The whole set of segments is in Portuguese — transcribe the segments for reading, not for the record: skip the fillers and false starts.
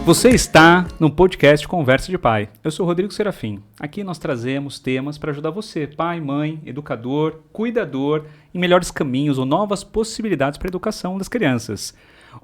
Você está no podcast Conversa de Pai. Eu sou Rodrigo Serafim. Aqui nós trazemos temas para ajudar você, pai, mãe, educador, cuidador, em melhores caminhos ou novas possibilidades para a educação das crianças.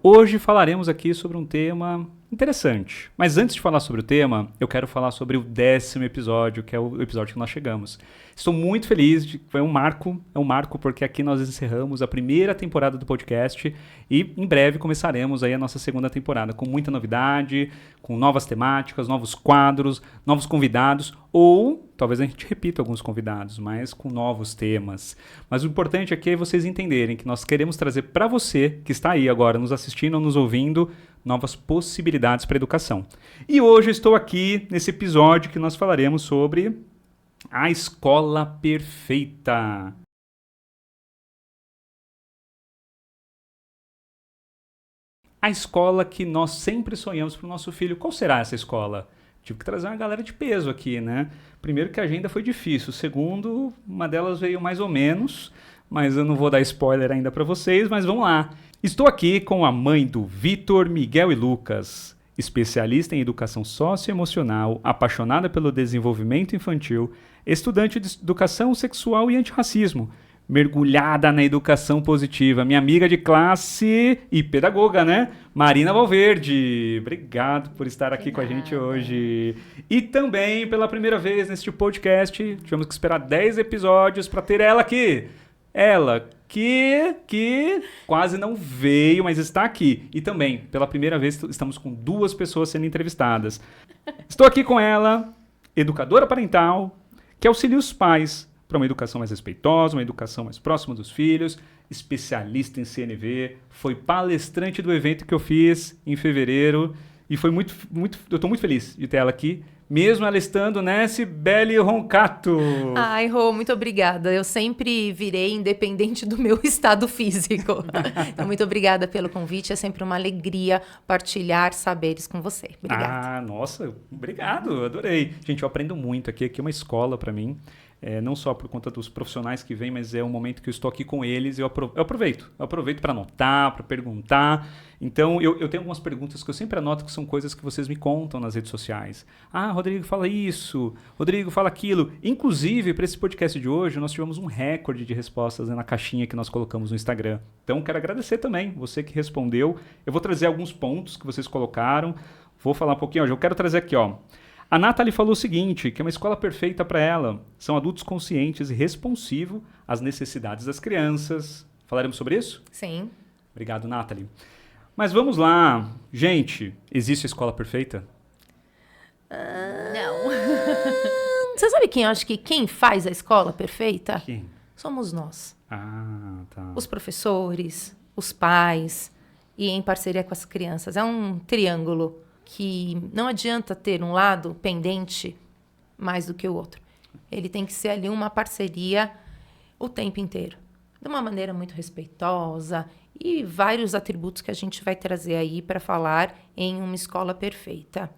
Hoje falaremos aqui sobre um tema interessante. Mas antes de falar sobre o tema, eu quero falar sobre o 10º episódio, que é o episódio que nós chegamos. Estou muito feliz, é um marco porque aqui nós encerramos a primeira temporada do podcast e em breve começaremos aí a nossa segunda temporada com muita novidade, com novas temáticas, novos quadros, novos convidados ou talvez a gente repita alguns convidados, mas com novos temas. Mas o importante aqui é vocês entenderem que nós queremos trazer para você que está aí agora nos assistindo ou nos ouvindo novas possibilidades para a educação. E hoje eu estou aqui nesse episódio que nós falaremos sobre a escola perfeita. A escola que nós sempre sonhamos para o nosso filho. Qual será essa escola? Tive que trazer uma galera de peso aqui, né? Primeiro que a agenda foi difícil. Segundo, uma delas veio mais ou menos, mas eu não vou dar spoiler ainda para vocês, mas vamos lá. Estou aqui com a mãe do Vitor, Miguel e Lucas, especialista em educação socioemocional, apaixonada pelo desenvolvimento infantil, estudante de educação sexual e antirracismo, mergulhada na educação positiva, minha amiga de classe e pedagoga, né? Marina Valverde. Obrigado por estar aqui com a gente hoje. E também, pela primeira vez neste podcast, tivemos que esperar 10 episódios para ter ela aqui. Ela que quase não veio, mas está aqui. E também, pela primeira vez, estamos com 2 pessoas sendo entrevistadas. Estou aqui com ela, educadora parental, que auxilia os pais para uma educação mais respeitosa, uma educação mais próxima dos filhos, especialista em CNV, foi palestrante do evento que eu fiz em fevereiro e foi eu estou muito feliz de ter ela aqui, mesmo ela estando, né, Cibele Roncato. Ai, Rô, muito obrigada. Eu sempre virei independente do meu estado físico. Então, muito obrigada pelo convite. É sempre uma alegria partilhar saberes com você. Obrigada. Ah, nossa, obrigado, adorei. Gente, eu aprendo muito aqui é uma escola para mim. Não só por conta dos profissionais que vêm, mas é um momento que eu estou aqui com eles e eu aproveito para anotar, para perguntar. Então, eu tenho algumas perguntas que eu sempre anoto que são coisas que vocês me contam nas redes sociais. Ah, Rodrigo, fala isso. Rodrigo, fala aquilo. Inclusive, para esse podcast de hoje, nós tivemos um recorde de respostas, né, na caixinha que nós colocamos no Instagram. Então, quero agradecer também você que respondeu. Eu vou trazer alguns pontos que vocês colocaram. Vou falar um pouquinho. Eu quero trazer aqui, ó. A Nathalie falou o seguinte, que é uma escola perfeita para ela. São adultos conscientes e responsivos às necessidades das crianças. Falaremos sobre isso? Sim. Obrigado, Nathalie. Mas vamos lá. Gente, existe a escola perfeita? Não. Você sabe quem eu acho que quem faz a escola perfeita? Quem? Somos nós. Ah, tá. Os professores, os pais e em parceria com as crianças. É um triângulo que não adianta ter um lado pendente mais do que o outro. Ele tem que ser ali uma parceria o tempo inteiro, de uma maneira muito respeitosa e vários atributos que a gente vai trazer aí para falar em uma escola perfeita.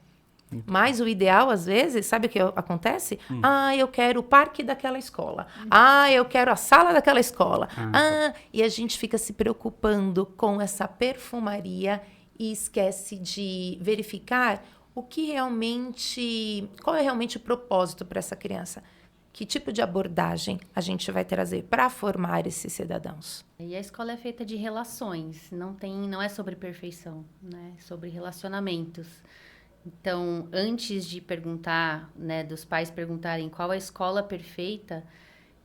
Mas o ideal, às vezes, sabe o que acontece? Ah, eu quero o parque daquela escola. Ah, eu quero a sala daquela escola. E a gente fica se preocupando com essa perfumaria e esquece de verificar qual é realmente o propósito para essa criança. Que tipo de abordagem a gente vai trazer para formar esses cidadãos? E a escola é feita de relações, não é sobre perfeição, né? É sobre relacionamentos. Então, antes de perguntar, né, dos pais perguntarem qual é a escola perfeita,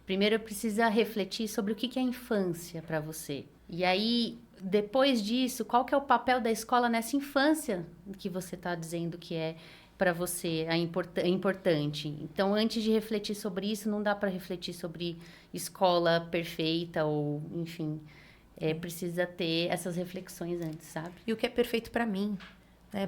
primeiro precisa refletir sobre o que é a infância para você. E aí, depois disso, qual que é o papel da escola nessa infância que você está dizendo que é para você importante? Então, antes de refletir sobre isso, não dá para refletir sobre escola perfeita ou, enfim, precisa ter essas reflexões antes, sabe? E o que é perfeito para mim?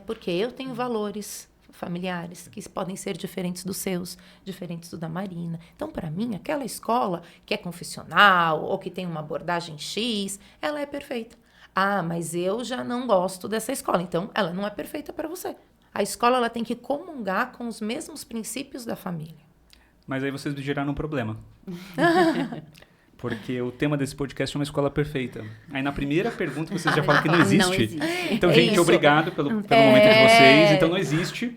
Porque eu tenho valores familiares que podem ser diferentes dos seus, diferentes do da Marina. Então, para mim, aquela escola que é confessional ou que tem uma abordagem X, ela é perfeita. Ah, mas eu já não gosto dessa escola, então ela não é perfeita para você. A escola ela tem que comungar com os mesmos princípios da família. Mas aí vocês me geraram um problema. Porque o tema desse podcast é uma escola perfeita. Aí na primeira pergunta vocês já falam que não existe. Não existe. Então, É gente, isso. obrigado pelo momento de vocês. Então não existe.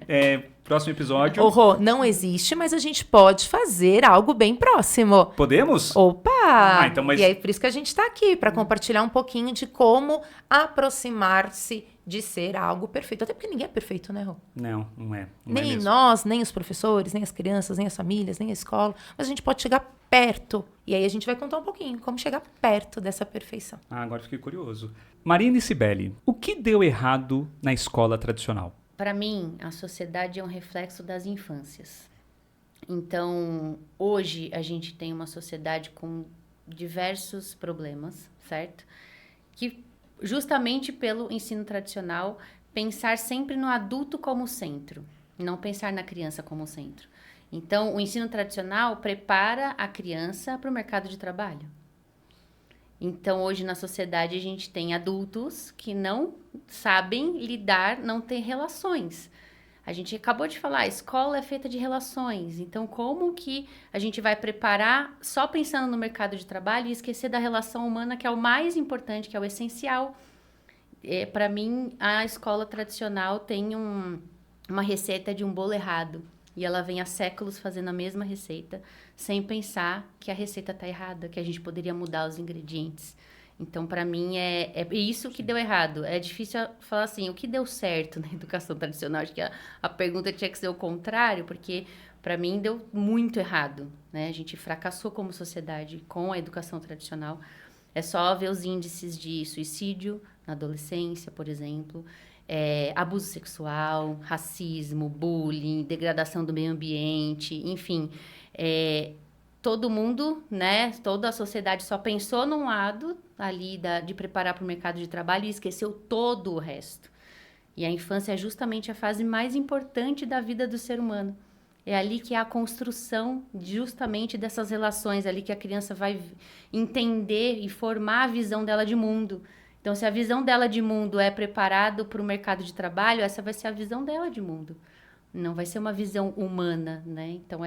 Próximo episódio. Ô, Rô, não existe, mas a gente pode fazer algo bem próximo. Podemos? Opa! Então, mas- E aí, por isso que a gente está aqui, para compartilhar um pouquinho de como aproximar-se de ser algo perfeito. Até porque ninguém é perfeito, né, Rô? Não, não é. Não é Nem mesmo. nós, nem os professores, nem as crianças, nem as famílias, nem a escola. Mas a gente pode chegar perto. E aí a gente vai contar um pouquinho como chegar perto dessa perfeição. Agora fiquei curioso. Marina e Cibele, o que deu errado na escola tradicional? Para mim, a sociedade é um reflexo das infâncias. Então, hoje a gente tem uma sociedade com diversos problemas, certo? Que justamente pelo ensino tradicional, pensar sempre no adulto como centro, não pensar na criança como centro. Então, o ensino tradicional prepara a criança para o mercado de trabalho. Então, hoje na sociedade a gente tem adultos que não sabem lidar, não têm relações. A gente acabou de falar, a escola é feita de relações. Então, como que a gente vai preparar só pensando no mercado de trabalho e esquecer da relação humana, que é o mais importante, que é o essencial? Para mim, a escola tradicional tem uma receita de um bolo errado. E ela vem há séculos fazendo a mesma receita, sem pensar que a receita está errada, que a gente poderia mudar os ingredientes. Então, para mim, é isso que deu errado. É difícil falar assim, o que deu certo na educação tradicional? Acho que a pergunta tinha que ser o contrário, porque, para mim, deu muito errado, né? A gente fracassou como sociedade com a educação tradicional. É só ver os índices de suicídio na adolescência, por exemplo, abuso sexual, racismo, bullying, degradação do meio ambiente, enfim. Todo mundo, né, toda a sociedade só pensou num lado ali de preparar para o mercado de trabalho e esqueceu todo o resto. E a infância é justamente a fase mais importante da vida do ser humano. É ali que há a construção justamente dessas relações, ali que a criança vai entender e formar a visão dela de mundo. Então, se a visão dela de mundo é preparado para o mercado de trabalho, essa vai ser a visão dela de mundo. Não vai ser uma visão humana, né? Então,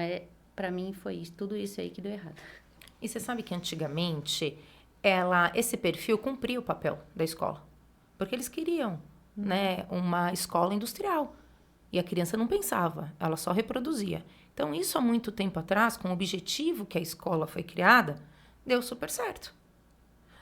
para mim, foi isso, tudo isso aí que deu errado. E você sabe que antigamente esse perfil cumpria o papel da escola. Porque eles queriam, né, uma escola industrial. E a criança não pensava, ela só reproduzia. Então, isso há muito tempo atrás, com o objetivo que a escola foi criada, deu super certo.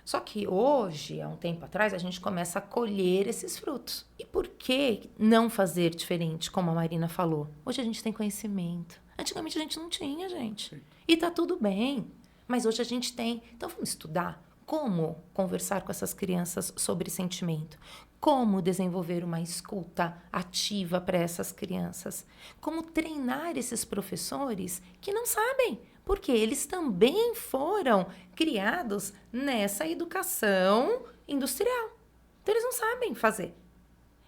Só que hoje, há um tempo atrás, a gente começa a colher esses frutos. E por que não fazer diferente, como a Marina falou? Hoje a gente tem conhecimento. Antigamente a gente não tinha, gente. E tá tudo bem. Mas hoje a gente tem. Então vamos estudar como conversar com essas crianças sobre sentimento. Como desenvolver uma escuta ativa para essas crianças. Como treinar esses professores que não sabem. Porque eles também foram criados nessa educação industrial. Então, eles não sabem fazer.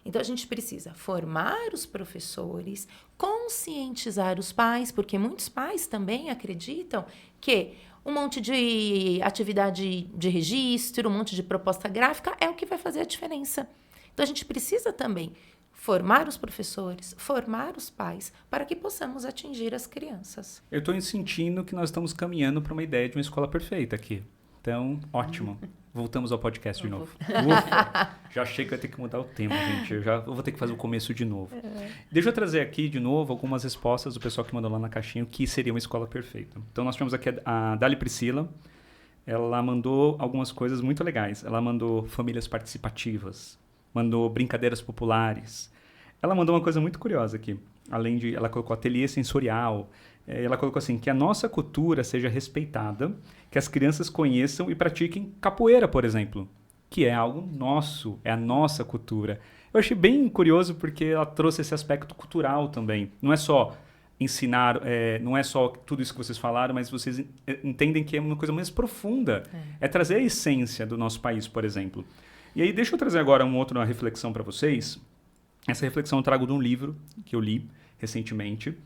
Então, a gente precisa formar os professores, conscientizar os pais, porque muitos pais também acreditam que um monte de atividade de registro, um monte de proposta gráfica é o que vai fazer a diferença. Então, a gente precisa também formar os professores, formar os pais, para que possamos atingir as crianças. Eu estou sentindo que nós estamos caminhando para uma ideia de uma escola perfeita aqui. Então, ótimo. Voltamos ao podcast de novo. Ufa, já achei que eu ia ter que mudar o tema, gente. Eu vou ter que fazer o começo de novo. Deixa eu trazer aqui de novo algumas respostas do pessoal que mandou lá na caixinha o que seria uma escola perfeita. Então, nós temos aqui a Dali Priscila. Ela mandou algumas coisas muito legais. Ela mandou famílias participativas, mandou brincadeiras populares. Ela mandou uma coisa muito curiosa aqui. Ela colocou ateliê sensorial. Ela colocou assim, que a nossa cultura seja respeitada, que as crianças conheçam e pratiquem capoeira, por exemplo, que é algo nosso, é a nossa cultura. Eu achei bem curioso porque ela trouxe esse aspecto cultural também. Não é só ensinar, não é só tudo isso que vocês falaram, mas vocês entendem que é uma coisa mais profunda. É trazer a essência do nosso país, por exemplo. E aí, deixa eu trazer agora uma outra reflexão para vocês. Essa reflexão eu trago de um livro que eu li recentemente.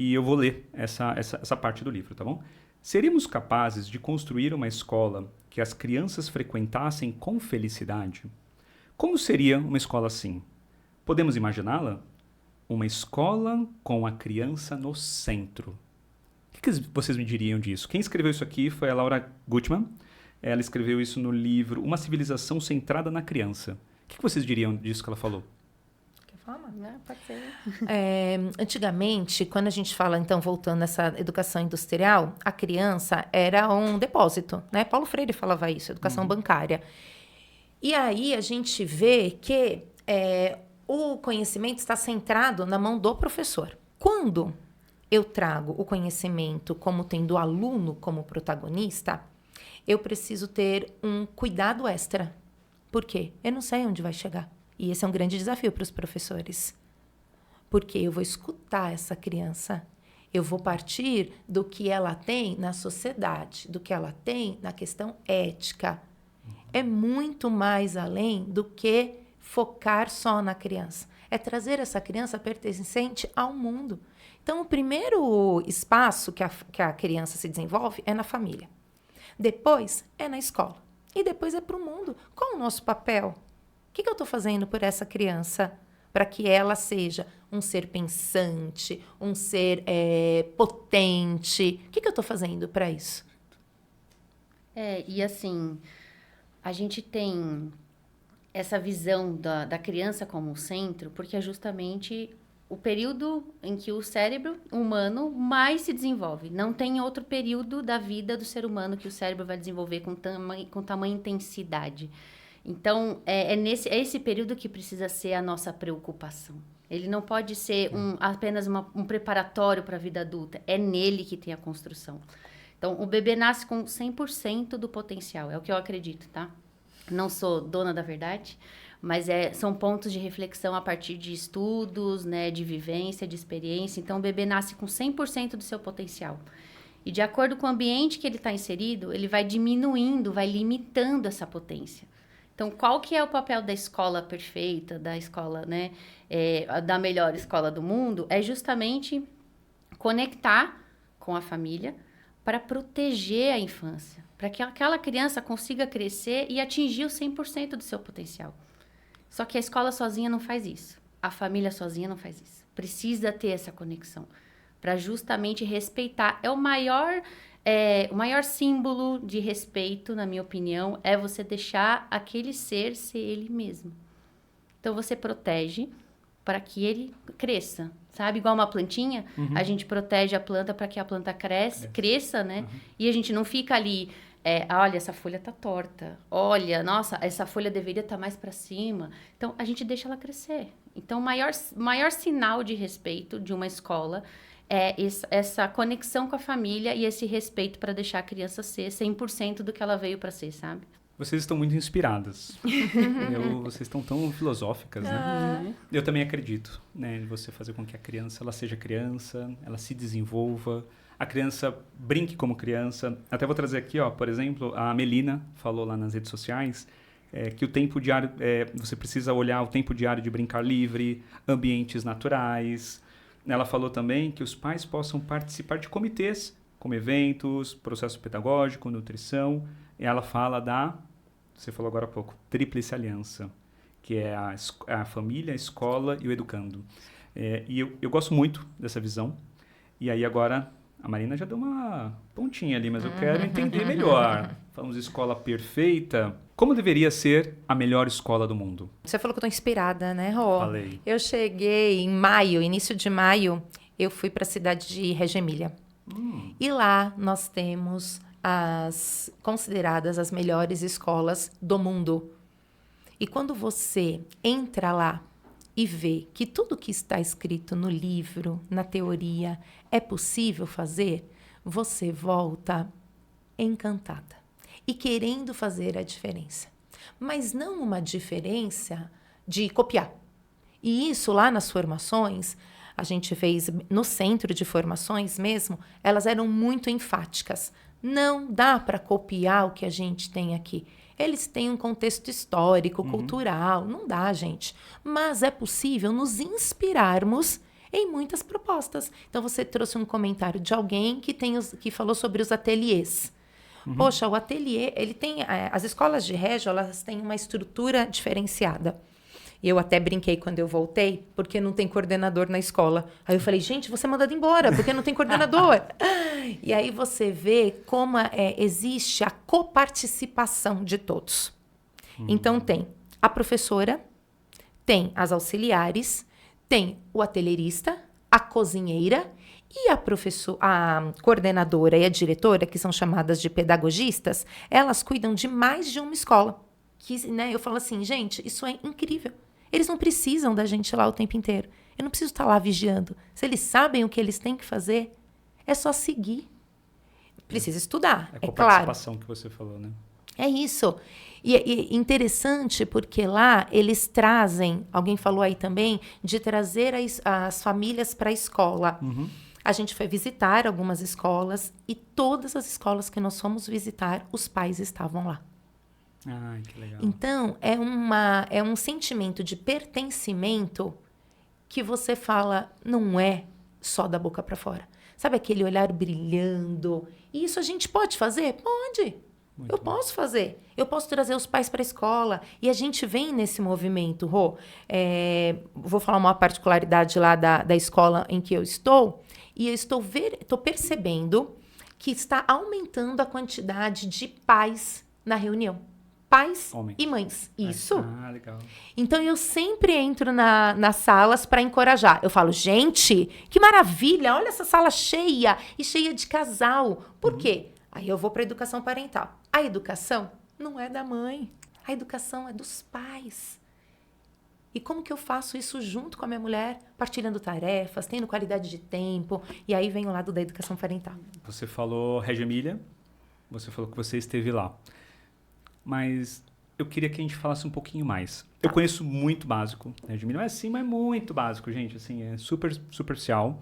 E eu vou ler essa parte do livro, tá bom? Seríamos capazes de construir uma escola que as crianças frequentassem com felicidade? Como seria uma escola assim? Podemos imaginá-la? Uma escola com a criança no centro. O que vocês me diriam disso? Quem escreveu isso aqui foi a Laura Gutman. Ela escreveu isso no livro Uma Civilização Centrada na Criança. O que vocês diriam disso que ela falou? Quer falar, Mara? Não, pode ser. Antigamente, quando a gente fala, então, voltando nessa educação industrial, a criança era um depósito, né? Paulo Freire falava isso, educação bancária. E aí a gente vê que o conhecimento está centrado na mão do professor. Quando eu trago o conhecimento como tendo o aluno como protagonista, eu preciso ter um cuidado extra. Por quê? Eu não sei onde vai chegar. E esse é um grande desafio para os professores. Porque eu vou escutar essa criança. Eu vou partir do que ela tem na sociedade, do que ela tem na questão ética. É muito mais além do que focar só na criança. É trazer essa criança pertencente ao mundo. Então, o primeiro espaço que a criança se desenvolve é na família. Depois é na escola. E depois é para o mundo. Qual é o nosso papel? O que eu estou fazendo por essa criança? Para que ela seja um ser pensante, um ser potente. O que eu estou fazendo para isso? E assim, a gente tem essa visão da criança como centro, porque é justamente o período em que o cérebro humano mais se desenvolve. Não tem outro período da vida do ser humano que o cérebro vai desenvolver com tamanha intensidade. Então, é esse período que precisa ser a nossa preocupação. Ele não pode ser apenas um preparatório para a vida adulta. É nele que tem a construção. Então, o bebê nasce com 100% do potencial. É o que eu acredito, tá? Não sou dona da verdade, mas são pontos de reflexão a partir de estudos, né, de vivência, de experiência. Então, o bebê nasce com 100% do seu potencial. E de acordo com o ambiente que ele está inserido, ele vai diminuindo, vai limitando essa potência. Então, qual que é o papel da escola perfeita, da escola, né, da melhor escola do mundo? É justamente conectar com a família para proteger a infância, para que aquela criança consiga crescer e atingir o 100% do seu potencial. Só que a escola sozinha não faz isso. A família sozinha não faz isso. Precisa ter essa conexão para justamente respeitar. O maior símbolo de respeito, na minha opinião, é você deixar aquele ser ele mesmo. Então, você protege para que ele cresça, sabe? Igual uma plantinha, a gente protege a planta para que a planta cresça, né? E a gente não fica ali, olha, essa folha tá torta. Olha, nossa, essa folha deveria estar mais para cima. Então, a gente deixa ela crescer. Então, o maior sinal de respeito de uma escola é essa conexão com a família e esse respeito para deixar a criança ser 100% do que ela veio para ser, sabe? Vocês estão muito inspiradas. Vocês estão tão filosóficas, né? Eu também acredito, né? De você fazer com que a criança, ela seja criança, ela se desenvolva, a criança brinque como criança. Até vou trazer aqui, por exemplo, a Melina falou lá nas redes sociais que o tempo diário, você precisa olhar o tempo diário de brincar livre, ambientes naturais. Ela falou também que os pais possam participar de comitês, como eventos, processo pedagógico, nutrição. E ela fala você falou agora há pouco, tríplice aliança, que é a família, a escola e o educando. E eu gosto muito dessa visão. E aí agora, a Marina já deu uma pontinha ali, mas eu quero entender melhor. Falamos de escola perfeita. Como deveria ser a melhor escola do mundo? Você falou que eu tô inspirada, né, Rô? Falei. Eu cheguei em início de maio, eu fui para a cidade de Reggio Emília. E lá nós temos as consideradas as melhores escolas do mundo. E quando você entra lá e vê que tudo que está escrito no livro, na teoria, é possível fazer, você volta encantada e querendo fazer a diferença. Mas não uma diferença de copiar. E isso lá nas formações, a gente fez no centro de formações mesmo, elas eram muito enfáticas. Não dá para copiar o que a gente tem aqui. Eles têm um contexto histórico, cultural, não dá, gente. Mas é possível nos inspirarmos em muitas propostas. Então, você trouxe um comentário de alguém que falou sobre os ateliês. Poxa, o ateliê, ele tem... As escolas de Reggio, elas têm uma estrutura diferenciada. Eu até brinquei quando eu voltei, porque não tem coordenador na escola. Aí eu falei, gente, você é mandado embora, porque não tem coordenador. E aí você vê como existe a coparticipação de todos. Então tem a professora, tem as auxiliares, tem o atelierista, a cozinheira e a coordenadora e a diretora, que são chamadas de pedagogistas, elas cuidam de mais de uma escola. Que, né, eu falo assim, gente, isso é incrível. Eles não precisam da gente lá o tempo inteiro. Eu não preciso estar lá vigiando. Se eles sabem o que eles têm que fazer, é só seguir. Precisa estudar, com a claro. participação que você falou, né? É isso. E é interessante porque lá eles trazem, alguém falou aí também, de trazer as famílias para a escola. Uhum. A gente foi visitar algumas escolas e todas as escolas que nós fomos visitar, os pais estavam lá. Ai, que legal. Então, é um sentimento de pertencimento que você fala, não é só da boca para fora. Sabe aquele olhar brilhando? E isso a gente pode fazer? Pode. Muito Eu bom. posso fazer. Eu posso trazer os pais para a escola. E a gente vem nesse movimento, Rô. Vou falar uma particularidade lá da escola em que eu estou. E eu estou percebendo que está aumentando a quantidade de pais na reunião. Pais Homens. e mães. Isso. Ah, legal. Então, eu sempre entro nas salas para encorajar. Eu falo, gente, que maravilha, olha essa sala cheia e cheia de casal. Por quê? Aí eu vou para a educação parental. A educação não é da mãe. A educação é dos pais. E como que eu faço isso junto com a minha mulher? Partilhando tarefas, tendo qualidade de tempo. E aí vem o lado da educação parental. Você falou Reggio Emília, você falou que você esteve lá. Mas eu queria que a gente falasse um pouquinho mais. Eu conheço muito básico, Reggio Emília, mas sim, mas muito básico, gente. Assim, é super superficial.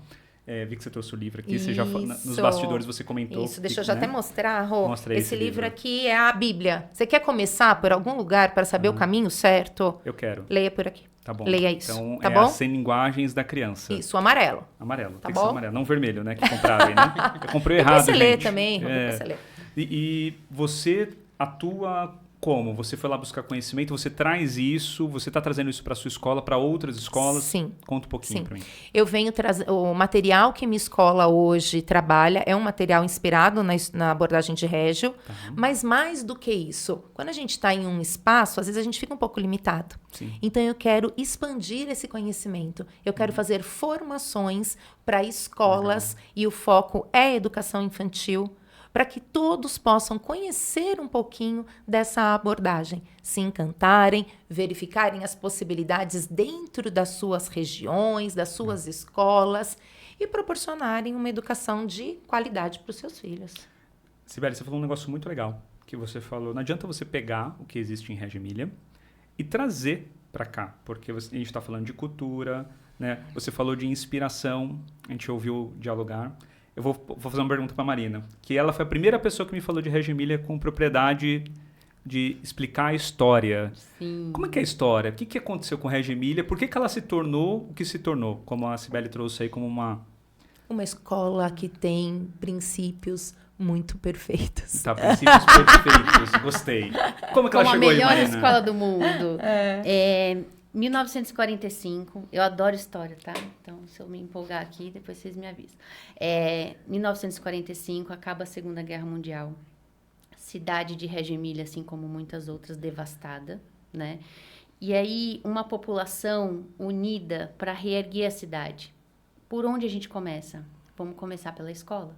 Vi que você trouxe o livro aqui, você já nos bastidores você comentou. Isso, deixa eu já até mostrar, Rô. Mostra aí esse livro aqui é a Bíblia. Você quer começar por algum lugar para saber o caminho certo? Eu quero. Leia por aqui. Tá bom. Leia isso. Então, tá é bom? as 100 linguagens da criança. Isso, amarelo. Amarelo. Tá Tem bom? que ser amarelo, não vermelho, né? Que compraram aí, né? Eu comprei Depois errado, você lê gente. também, Rô. Depois você lê. E você atua como? Você foi lá buscar conhecimento, você traz isso, você está trazendo isso para sua escola, para outras escolas? Sim. Conta um pouquinho para mim. Eu venho trazer... O material que minha escola hoje trabalha é um material inspirado na abordagem de Reggio, mas mais do que isso, quando a gente está em um espaço, às vezes a gente fica um pouco limitado. Sim. Então, eu quero expandir esse conhecimento. Eu quero fazer formações para escolas e o foco é a educação infantil, para que todos possam conhecer um pouquinho dessa abordagem, se encantarem, verificarem as possibilidades dentro das suas regiões, das suas escolas e proporcionarem uma educação de qualidade para os seus filhos. Sibeli, você falou um negócio muito legal, que você falou, não adianta você pegar o que existe em Reggio Emília e trazer para cá, porque a gente está falando de cultura, né? Você falou de inspiração, a gente ouviu dialogar. Eu vou fazer uma pergunta para a Marina, que ela foi a primeira pessoa que me falou de Reggio Emília com propriedade de explicar a história. Sim. Como é que é a história? O que aconteceu com Reggio Emília? Por que ela se tornou o que se tornou? Como a Sibeli trouxe aí como uma... Uma escola que tem princípios muito perfeitos. Tá, princípios perfeitos. Gostei. Como é que ela chegou aí, Marina? A melhor Marina? escola do mundo. 1945, eu adoro história, tá? Então, se eu me empolgar aqui, depois vocês me avisam. 1945, acaba a Segunda Guerra Mundial. Cidade de Reggio Emília, assim como muitas outras, devastada, né? E aí, uma população unida para reerguer a cidade. Por onde a gente começa? Vamos começar pela escola.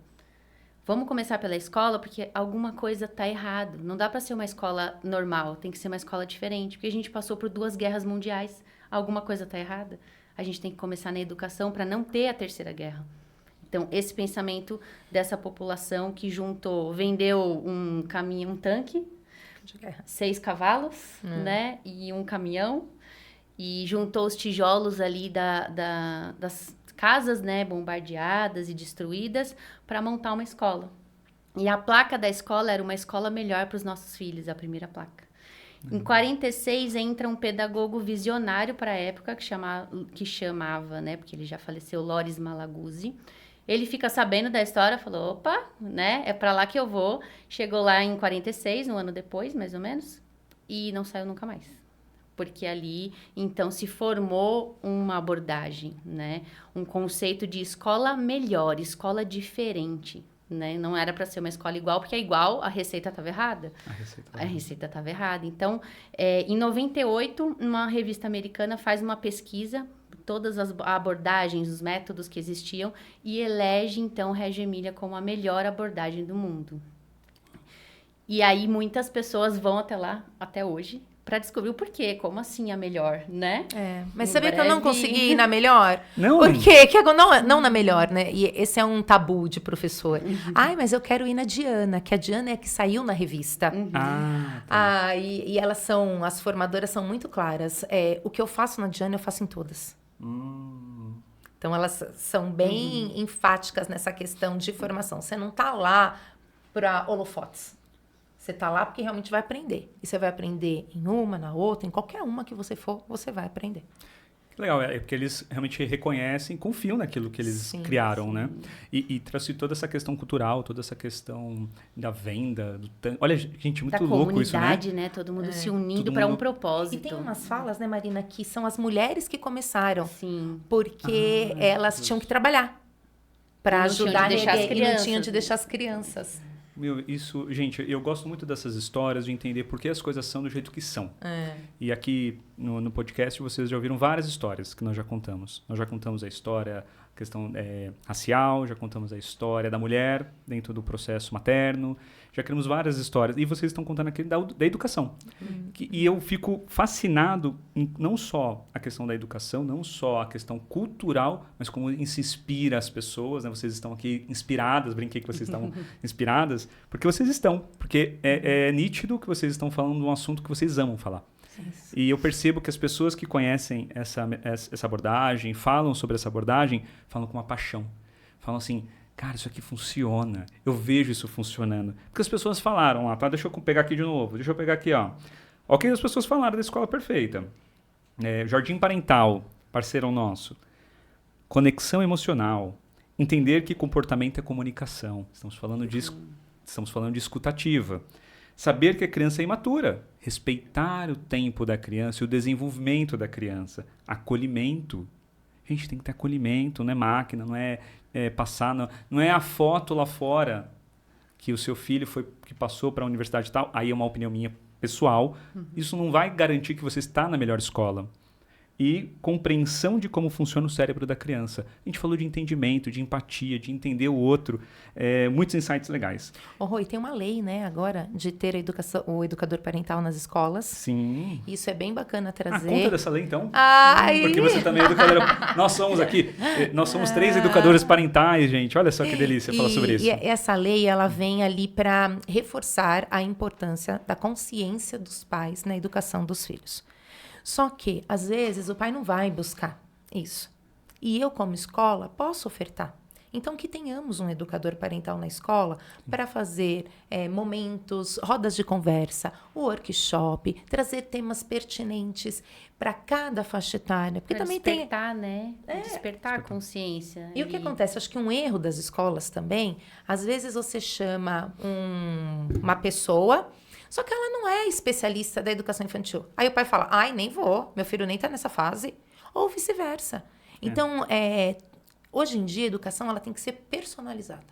Vamos começar pela escola porque alguma coisa está errado. Não dá para ser uma escola normal, tem que ser uma escola diferente. Porque a gente passou por 2 guerras mundiais, alguma coisa está errada. A gente tem que começar na educação para não ter a terceira guerra. Então, esse pensamento dessa população que vendeu um caminhão, um tanque, 6 cavalos, né? E um caminhão. E juntou os tijolos ali das casas, né, bombardeadas e destruídas para montar uma escola. E a placa da escola era uma escola melhor para os nossos filhos, a primeira placa. Em 46 entra um pedagogo visionário para a época que chamava, né, porque ele já faleceu, Loris Malaguzzi. Ele fica sabendo da história, falou, opa, né, é para lá que eu vou. Chegou lá em 46, um ano depois, mais ou menos, e não saiu nunca mais. porque ali, então, se formou uma abordagem, né? Um conceito de escola melhor, escola diferente, né? Não era para ser uma escola igual, porque é igual, a receita estava errada. A receita estava errada. Então, em 98, uma revista americana faz uma pesquisa, todas as abordagens, os métodos que existiam, e elege, então, Reggio Emilia como a melhor abordagem do mundo. E aí, muitas pessoas vão até lá, até hoje, para descobrir o porquê, como assim a melhor, né? Mas sabia que eu não consegui ir na melhor? Não. Por quê? Não na melhor, né? E esse é um tabu de professor. Ai, mas eu quero ir na Diana, que a Diana é a que saiu na revista. Tá. E elas são, as formadoras são muito claras. O que eu faço na Diana, eu faço em todas. Então, elas são bem enfáticas nessa questão de formação. Você não tá lá para holofotes. Você tá lá porque realmente vai aprender. E você vai aprender em uma, na outra, em qualquer uma que você for, você vai aprender. Legal, porque eles realmente reconhecem, confiam naquilo que eles criaram, né? E trouxe toda essa questão cultural, toda essa questão da venda, olha, gente, muito louco isso, né? Da comunidade, né? Todo mundo se unindo para um propósito. E tem umas falas, né, Marina, que são as mulheres que começaram. Sim. Porque elas tinham que trabalhar para ajudar e não tinham de deixar as crianças. Meu, isso, gente, eu gosto muito dessas histórias, de entender por que as coisas são do jeito que são. E aqui no podcast vocês já ouviram várias histórias que nós já contamos. Nós já contamos a história, a questão racial, já contamos a história da mulher dentro do processo materno, já criamos várias histórias. E vocês estão contando aqui da educação. E eu fico fascinado em não só a questão da educação, não só a questão cultural, mas como isso inspira as pessoas, né? Vocês estão aqui inspiradas, brinquei que vocês estão inspiradas, porque vocês estão. Porque é nítido que vocês estão falando de um assunto que vocês amam falar. E eu percebo que as pessoas que conhecem essa abordagem, falam sobre essa abordagem, falam com uma paixão. Falam assim, cara, isso aqui funciona. Eu vejo isso funcionando. Porque as pessoas falaram, tá? Deixa eu pegar aqui de novo. Deixa eu pegar aqui, ó. O que as pessoas falaram da Escola Perfeita? Jardim Parental, parceiro nosso. Conexão emocional. Entender que comportamento é comunicação. Estamos falando de escutativa. Saber que a criança é imatura. Respeitar o tempo da criança e o desenvolvimento da criança. Acolhimento. Gente, tem que ter acolhimento, não é máquina, não é passar, não é a foto lá fora que o seu filho que passou para a universidade e tal. Aí é uma opinião minha pessoal. Isso não vai garantir que você está na melhor escola. E compreensão de como funciona o cérebro da criança. A gente falou de entendimento, de empatia, de entender o outro. Muitos insights legais. Rui, tem uma lei, né, agora, de ter o educador parental nas escolas. Sim. Isso é bem bacana trazer. Conta dessa lei, então. Ai. Porque você também é educadora. Nós somos aqui, nós somos 3 educadores parentais, gente. Olha só que delícia falar sobre isso. E essa lei, ela vem ali para reforçar a importância da consciência dos pais na educação dos filhos. Só que, às vezes, o pai não vai buscar isso. E eu, como escola, posso ofertar. Então, que tenhamos um educador parental na escola para fazer momentos, rodas de conversa, workshop, trazer temas pertinentes para cada faixa etária. Porque pra também despertar, né? Despertar a consciência. E o que acontece? Acho que um erro das escolas também, às vezes você chama uma pessoa... Só que ela não é especialista da educação infantil. Aí o pai fala, ai, nem vou, meu filho nem está nessa fase. Ou vice-versa. Então, hoje em dia, a educação ela tem que ser personalizada.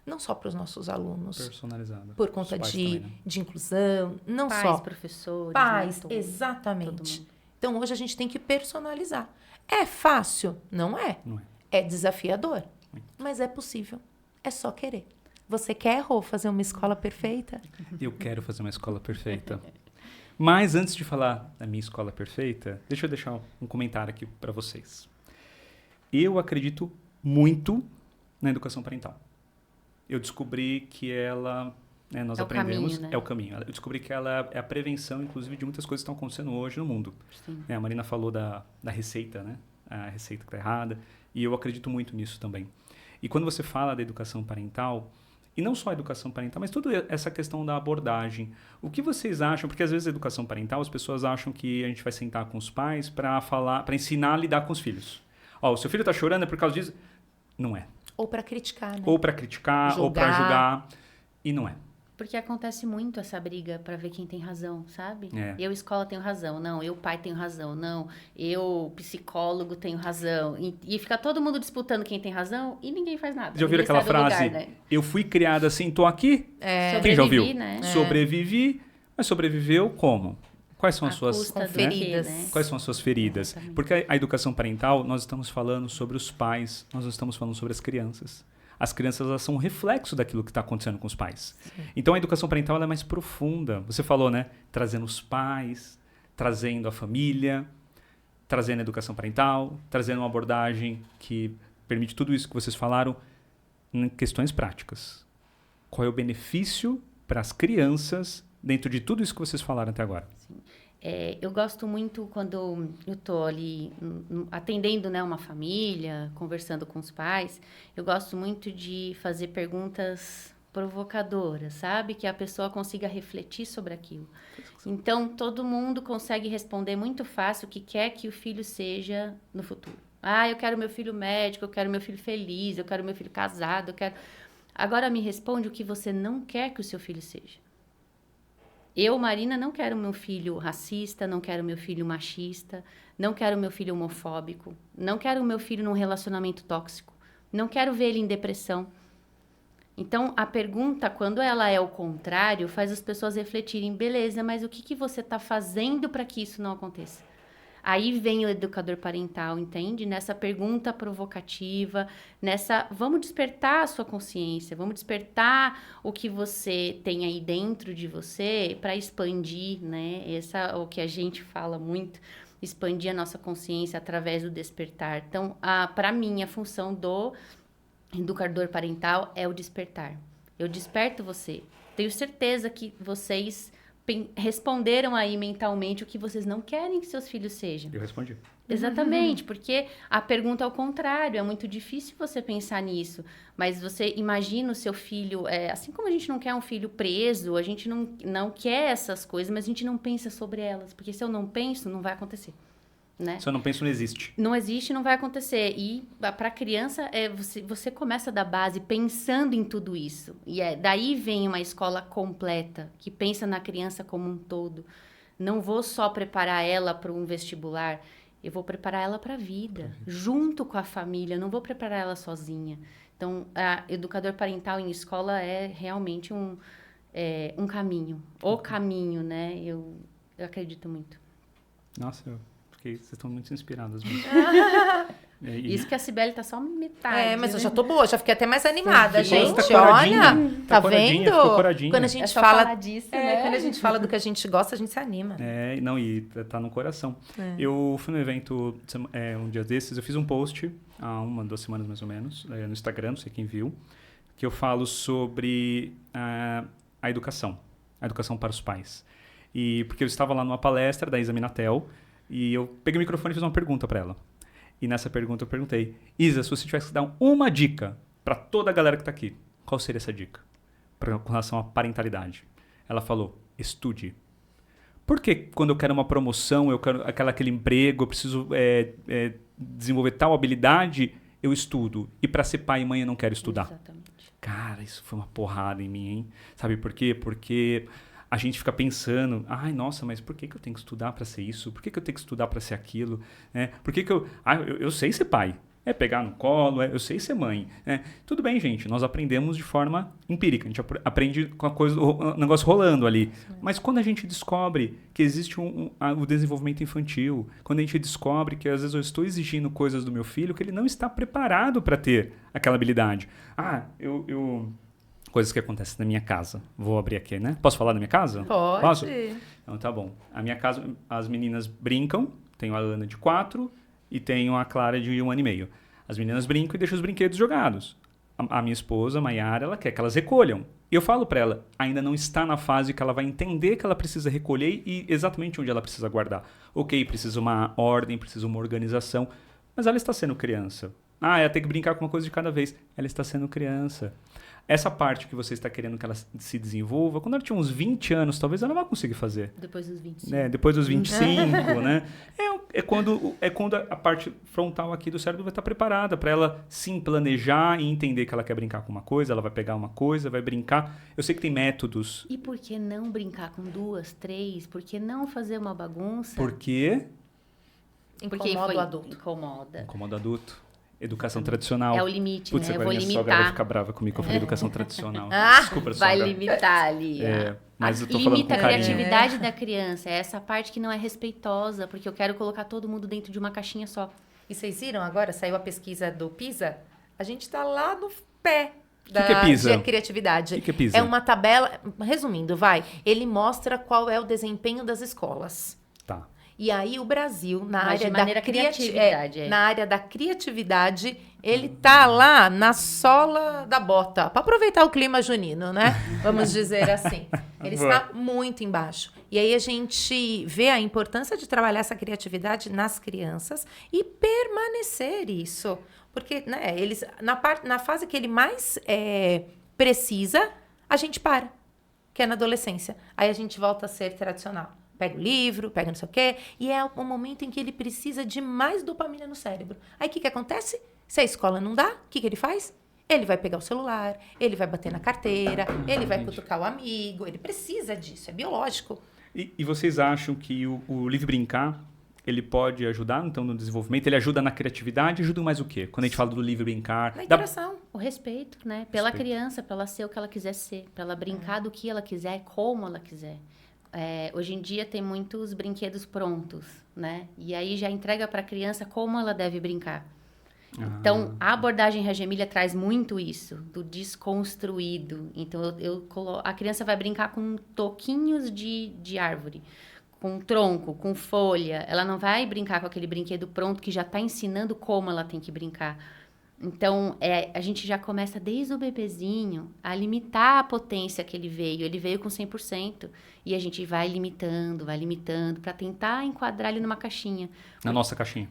Não só para os nossos alunos. Personalizada. Por conta de inclusão, não pais, só. Professores. Pais, né? Exatamente. Então, hoje a gente tem que personalizar. É fácil? Não é. Não é. É desafiador. Mas é possível. É só querer. Você quer, Rô, fazer uma escola perfeita? Eu quero fazer uma escola perfeita. Mas antes de falar da minha escola perfeita, deixa eu deixar um comentário aqui para vocês. Eu acredito muito na educação parental. Eu descobri que ela... nós aprendemos... Caminho, né? É o caminho. Eu descobri que ela é a prevenção, inclusive, de muitas coisas que estão acontecendo hoje no mundo. A Marina falou da receita, né? A receita que está errada. E eu acredito muito nisso também. E quando você fala da educação parental... E não só a educação parental, mas toda essa questão da abordagem. O que vocês acham? Porque às vezes a educação parental, as pessoas acham que a gente vai sentar com os pais para ensinar a lidar com os filhos. O seu filho está chorando é por causa disso? Não é. Ou para criticar, né? Ou para criticar, ou para julgar. E não é. Porque acontece muito essa briga para ver quem tem razão, sabe? É. Eu, escola, tenho razão. Não, eu, pai, tenho razão. Não, eu, psicólogo, tenho razão. E fica todo mundo disputando quem tem razão e ninguém faz nada. Já ouviram Ninguém aquela sai do frase, lugar, né? eu fui criada assim, tô aqui? É. Quem já ouviu? Sobrevivi, né? Sobrevivi, mas sobreviveu como? Quais são as À suas custa do feridas? quê, né? Quais são as suas feridas? Exatamente. Porque a educação parental, nós estamos falando sobre os pais, nós não estamos falando sobre as crianças. As crianças, elas são um reflexo daquilo que está acontecendo com os pais. Então, a educação parental ela é mais profunda. Você falou, né? Trazendo os pais, trazendo a família, trazendo a educação parental, trazendo uma abordagem que permite tudo isso que vocês falaram em questões práticas. Qual é o benefício para as crianças dentro de tudo isso que vocês falaram até agora? Eu gosto muito quando eu estou ali atendendo, né, uma família, conversando com os pais, eu gosto muito de fazer perguntas provocadoras, sabe? Que a pessoa consiga refletir sobre aquilo. Então, todo mundo consegue responder muito fácil o que quer que o filho seja no futuro. Ah, eu quero meu filho médico, eu quero meu filho feliz, eu quero meu filho casado, eu quero... Agora me responde o que você não quer que o seu filho seja. Eu, Marina, não quero meu filho racista, não quero meu filho machista, não quero meu filho homofóbico, não quero meu filho num relacionamento tóxico, não quero ver ele em depressão. Então, a pergunta, quando ela é o contrário, faz as pessoas refletirem, beleza, mas o que você está fazendo para que isso não aconteça? Aí vem o educador parental, entende? Nessa pergunta provocativa, vamos despertar a sua consciência, vamos despertar o que você tem aí dentro de você para expandir, né? Essa é o que a gente fala muito, expandir a nossa consciência através do despertar. Então, para mim, a função do educador parental é o despertar. Eu desperto você. Tenho certeza que vocês responderam aí mentalmente o que vocês não querem que seus filhos sejam. Eu respondi. Exatamente, porque a pergunta é o contrário, é muito difícil você pensar nisso, mas você imagina o seu filho, assim como a gente não quer um filho preso, a gente não quer essas coisas, mas a gente não pensa sobre elas, porque se eu não penso, não vai acontecer. Né? Se eu não penso, não existe. Não existe, não vai acontecer. E para a criança, você começa da base pensando em tudo isso. E daí vem uma escola completa, que pensa na criança como um todo. Não vou só preparar ela para um vestibular, eu vou preparar ela para a vida, junto com a família, não vou preparar ela sozinha. Então, educador parental em escola é realmente um caminho. O caminho, né? Eu acredito muito. Nossa, vocês estão muito inspiradas mesmo. Isso que a Cibele tá só metade. Mas né? eu já tô boa, já fiquei até mais animada, gente. Tá coradinha, Olha, tá coradinha, vendo? ficou coradinha. Quando a gente só fala falar disso, né? quando a gente fala do que a gente gosta, a gente se anima. E tá no coração. Eu fui no evento um dia desses, eu fiz um post há 2 semanas mais ou menos, no Instagram, não sei quem viu, que eu falo sobre a educação para os pais. E porque eu estava lá numa palestra da Isa Minatel, e eu peguei o microfone e fiz uma pergunta para ela. E nessa pergunta eu perguntei, Isa, se você tivesse que dar uma dica para toda a galera que está aqui, qual seria essa dica com relação à parentalidade? Ela falou, estude. Porque quando eu quero uma promoção, eu quero aquele emprego, eu preciso desenvolver tal habilidade, eu estudo. E para ser pai e mãe eu não quero estudar. Exatamente. Cara, isso foi uma porrada em mim, hein? Sabe por quê? Porque a gente fica pensando, ai, nossa, mas por que eu tenho que estudar para ser isso? Por que eu tenho que estudar para ser aquilo? Por que eu sei ser pai, pegar no colo, eu sei ser mãe. Tudo bem, gente, nós aprendemos de forma empírica, a gente aprende com o negócio rolando ali. Mas quando a gente descobre que existe o desenvolvimento infantil, quando a gente descobre que às vezes eu estou exigindo coisas do meu filho que ele não está preparado para ter aquela habilidade. Coisas que acontecem na minha casa. Vou abrir aqui, né? Posso falar da minha casa? Pode. Posso? Então tá bom. A minha casa, as meninas brincam. Tenho a Ana de 4 e tenho a Clara de 1 ano e meio. As meninas brincam e deixam os brinquedos jogados. A minha esposa, a Maiara, ela quer que elas recolham. E eu falo pra ela, ainda não está na fase que ela vai entender que ela precisa recolher e exatamente onde ela precisa guardar. Ok, precisa uma ordem, precisa uma organização, mas ela está sendo criança. ela tem que brincar com uma coisa de cada vez. Ela está sendo criança. Essa parte que você está querendo que ela se desenvolva, quando ela tiver uns 20 anos, talvez ela não vai conseguir fazer. Depois dos 25. Né? Depois dos 25, né? É quando a parte frontal aqui do cérebro vai estar preparada para ela sim planejar e entender que ela quer brincar com uma coisa, ela vai pegar uma coisa, vai brincar. Eu sei que tem métodos. E por que não brincar com 2, 3? Por que não fazer uma bagunça? Porque Incomoda o adulto. Incomoda. adulto. Educação tradicional. É o limite, Putz, né? Eu agora vou minha sogra vai limitar. ficar brava comigo que eu falei educação tradicional. Ah, Desculpa, Vai sogra. limitar ali. Mas eu tô falando Limita com a carinho. criatividade da criança. É essa parte que não é respeitosa, porque eu quero colocar todo mundo dentro de uma caixinha só. E vocês viram agora, saiu a pesquisa do PISA? A gente está lá no pé da que é PISA? de criatividade. O que é PISA? É uma tabela, resumindo, ele mostra qual é o desempenho das escolas. Tá. E aí o Brasil, na Mas de área da maneira criatividade, na área da criatividade, ele tá lá na sola da bota, para aproveitar o clima junino, né? Vamos dizer assim. Ele está muito embaixo. E aí a gente vê a importância de trabalhar essa criatividade nas crianças e permanecer isso. Porque, né, eles, na fase que ele mais precisa, a gente para, que é na adolescência. Aí a gente volta a ser tradicional. Pega o livro, pega não sei o quê, e é o momento em que ele precisa de mais dopamina no cérebro. Aí o que acontece? Se a escola não dá, o que ele faz? Ele vai pegar o celular, ele vai bater na carteira, ele vai cutucar o amigo, ele precisa disso, é biológico. E vocês acham que o livre brincar, ele pode ajudar, então, no desenvolvimento? Ele ajuda na criatividade? Ajuda mais o quê? Quando a gente fala do livre brincar... Na interação. O respeito, né? Pela Respeito. criança, para ela ser o que ela quiser ser, para ela brincar do que ela quiser, como ela quiser. Hoje em dia tem muitos brinquedos prontos, né? E aí já entrega para a criança como ela deve brincar. Então, a abordagem Reggio Emilia traz muito isso, do desconstruído. Então, a criança vai brincar com toquinhos de árvore, com tronco, com folha. Ela não vai brincar com aquele brinquedo pronto que já está ensinando como ela tem que brincar. Então, a gente já começa desde o bebezinho a limitar a potência que ele veio. Ele veio com 100%. E a gente vai limitando para tentar enquadrar ele numa caixinha. Na nossa caixinha.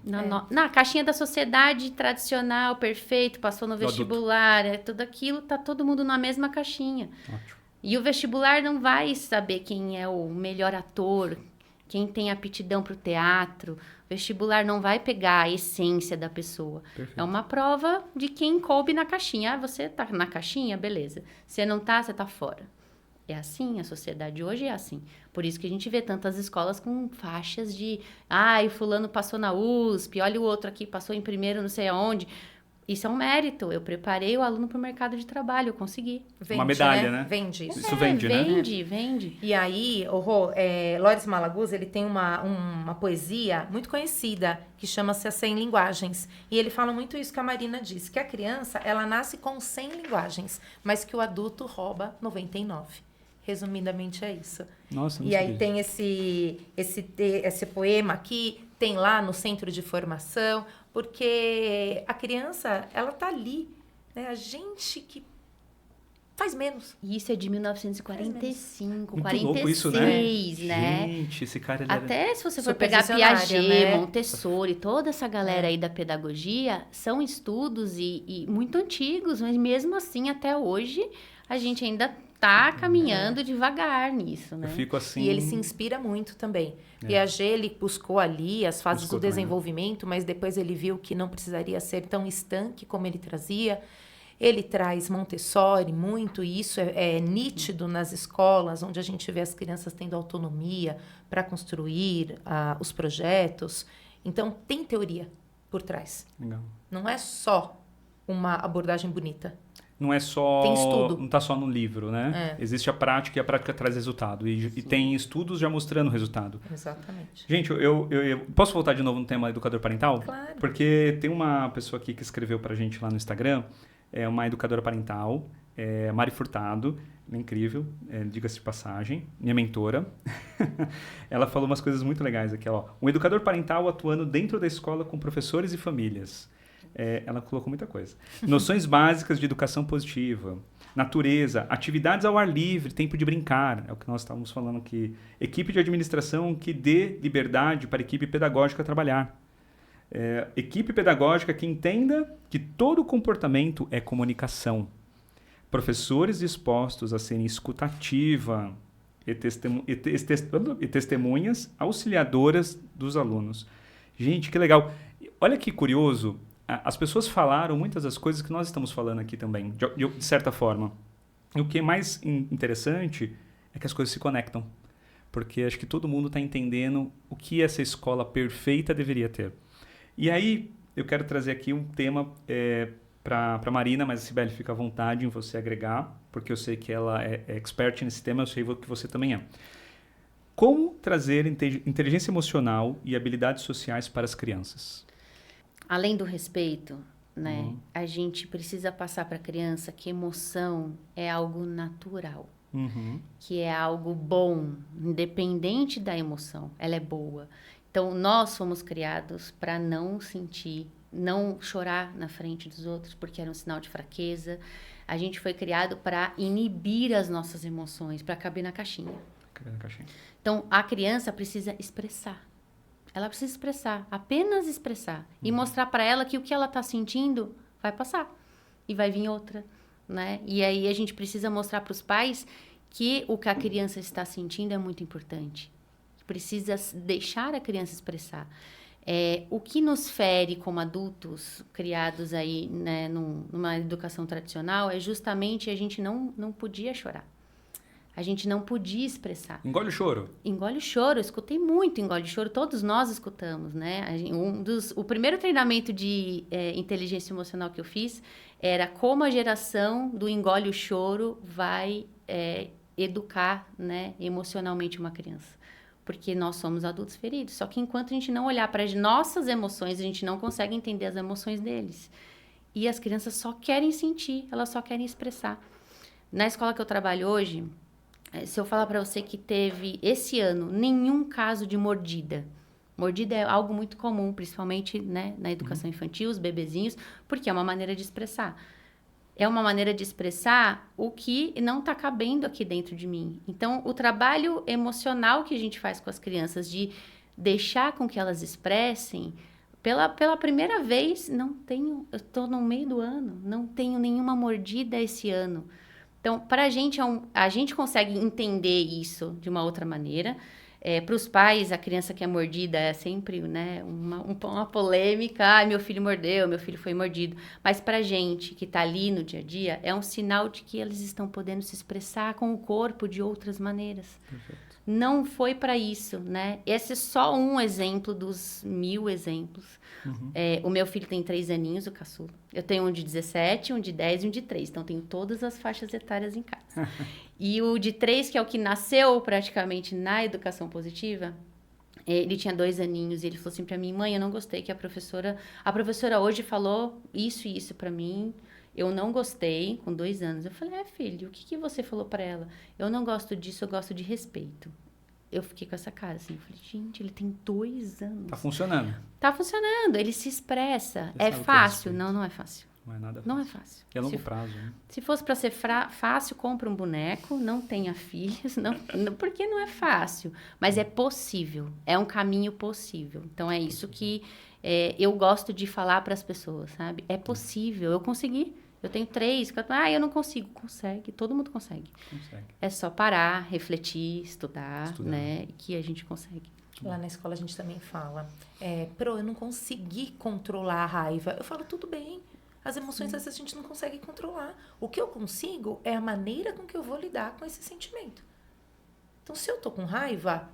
Na caixinha da sociedade tradicional, perfeito, passou no vestibular, tudo aquilo, tá todo mundo na mesma caixinha. Ótimo. E o vestibular não vai saber quem é o melhor ator, quem tem aptidão para o teatro. O vestibular não vai pegar a essência da pessoa. Perfeito. É uma prova de quem coube na caixinha. Você tá na caixinha? Beleza. Você não tá, você tá fora. É assim, a sociedade hoje é assim. Por isso que a gente vê tantas escolas com faixas de... o fulano passou na USP, olha o outro aqui, passou em primeiro não sei aonde. Isso é um mérito. Eu preparei o aluno para o mercado de trabalho, eu consegui. Vende, uma medalha, né? Vende isso. Isso vende, né? Vende. E aí, Loris Malaguzzi, ele tem uma poesia muito conhecida que chama-se As 100 Linguagens. E ele fala muito isso que a Marina disse, que a criança, ela nasce com 100 linguagens, mas que o adulto rouba 99. Resumidamente é isso. Nossa, não E aí sabia. tem esse poema aqui, tem lá no centro de formação, porque a criança, ela tá ali, né? A gente que faz menos. E isso é de 1945, Muito 46, louco isso, né? né? Gente, esse cara... Ele era... Até se você for Super pegar visionária, Piaget, né? Montessori, toda essa galera aí da pedagogia, são estudos e muito antigos, mas mesmo assim, até hoje, a gente ainda tá caminhando devagar nisso, né? Eu fico assim... E ele se inspira muito também. Piaget, ele buscou ali as fases Buscou do também, né? desenvolvimento, mas depois ele viu que não precisaria ser tão estanque como ele trazia. Ele traz Montessori muito, e isso é nítido nas escolas, onde a gente vê as crianças tendo autonomia para construir os projetos. Então, tem teoria por trás. Legal. Não é só uma abordagem bonita. Não é só... Tem estudo. Não está só no livro, né? Existe a prática e a prática traz resultado. E tem estudos já mostrando resultado. Exatamente. Gente, eu posso voltar de novo no tema educador parental? Claro. Porque tem uma pessoa aqui que escreveu pra gente lá no Instagram, é uma educadora parental, Mari Furtado, incrível, diga-se de passagem, minha mentora. Ela falou umas coisas muito legais aqui, ó. Um educador parental atuando dentro da escola com professores e famílias. Ela colocou muita coisa. Noções básicas de educação positiva, natureza, atividades ao ar livre, tempo de brincar, é o que nós estávamos falando aqui. Equipe de administração que dê liberdade para a equipe pedagógica trabalhar. Equipe pedagógica que entenda que todo comportamento é comunicação. Professores dispostos a serem escutativa e testemunhas auxiliadoras dos alunos. Gente, que legal. Olha que curioso. As pessoas falaram muitas das coisas que nós estamos falando aqui também, de certa forma. E o que é mais interessante é que as coisas se conectam. Porque acho que todo mundo está entendendo o que essa escola perfeita deveria ter. E aí, eu quero trazer aqui um tema para a Marina, mas a Cibele fica à vontade em você agregar, porque eu sei que ela é expert nesse tema, eu sei que você também é. Como trazer inteligência emocional e habilidades sociais para as crianças? Além do respeito, né, a gente precisa passar para a criança que emoção é algo natural. Que é algo bom, independente da emoção, ela é boa. Então, nós fomos criados para não sentir, não chorar na frente dos outros, porque era um sinal de fraqueza. A gente foi criado para inibir as nossas emoções, para caber na caixinha. Então, a criança precisa expressar. Ela precisa expressar, apenas expressar. E mostrar para ela que o que ela está sentindo vai passar. E vai vir outra, né? E aí a gente precisa mostrar para os pais que o que a criança está sentindo é muito importante. Precisa deixar a criança expressar. O que nos fere como adultos criados aí, né, numa educação tradicional é justamente a gente não podia chorar. A gente não podia expressar. Engole o choro. Engole o choro. Eu escutei muito engole o choro. Todos nós escutamos, né? O primeiro treinamento de inteligência emocional que eu fiz era como a geração do engole o choro vai educar, né, emocionalmente uma criança. Porque nós somos adultos feridos. Só que enquanto a gente não olhar para as nossas emoções, a gente não consegue entender as emoções deles. E as crianças só querem sentir, elas só querem expressar. Na escola que eu trabalho hoje, se eu falar para você que teve, esse ano, nenhum caso de mordida. Mordida é algo muito comum, principalmente, né, na educação infantil, os bebezinhos, porque é uma maneira de expressar. É uma maneira de expressar o que não está cabendo aqui dentro de mim. Então, o trabalho emocional que a gente faz com as crianças, de deixar com que elas expressem, pela primeira vez, eu estou no meio do ano, não tenho nenhuma mordida esse ano. Então, para a gente consegue entender isso de uma outra maneira. Para os pais, a criança que é mordida é sempre, né, uma polêmica. Meu filho mordeu, meu filho foi mordido. Mas para a gente que está ali no dia a dia, é um sinal de que eles estão podendo se expressar com o corpo de outras maneiras. Perfeito. Não foi para isso, né? Esse é só um exemplo dos 1000 exemplos. O meu filho tem 3 aninhos, o caçula. Eu tenho um de 17, um de 10 e um de 3. Então, tenho todas as faixas etárias em casa. E o de 3, que é o que nasceu praticamente na educação positiva, ele tinha 2 aninhos e ele falou assim para mim: mãe, eu não gostei que a professora hoje falou isso e isso para mim. Eu não gostei, com 2 anos. Eu falei: filho, o que você falou para ela? Eu não gosto disso, eu gosto de respeito. Eu fiquei com essa cara assim, eu falei: gente, ele tem 2 anos. Tá funcionando. Tá funcionando, ele se expressa. É fácil? Não é fácil. Não é nada fácil. Não é fácil. E a longo prazo, né? Se fosse para ser fácil, compra um boneco, não tenha filhos, porque não é fácil. Mas é possível, é um caminho possível. Então, é isso que eu gosto de falar para as pessoas, sabe? É possível, eu consegui. Eu tenho 3, 4, eu não consigo. Consegue, todo mundo consegue. É só parar, refletir, estudar, né? Que a gente consegue. Lá na escola a gente também fala, eu não consegui controlar a raiva. Eu falo, tudo bem. As emoções, às vezes, a gente não consegue controlar. O que eu consigo é a maneira com que eu vou lidar com esse sentimento. Então, se eu tô com raiva,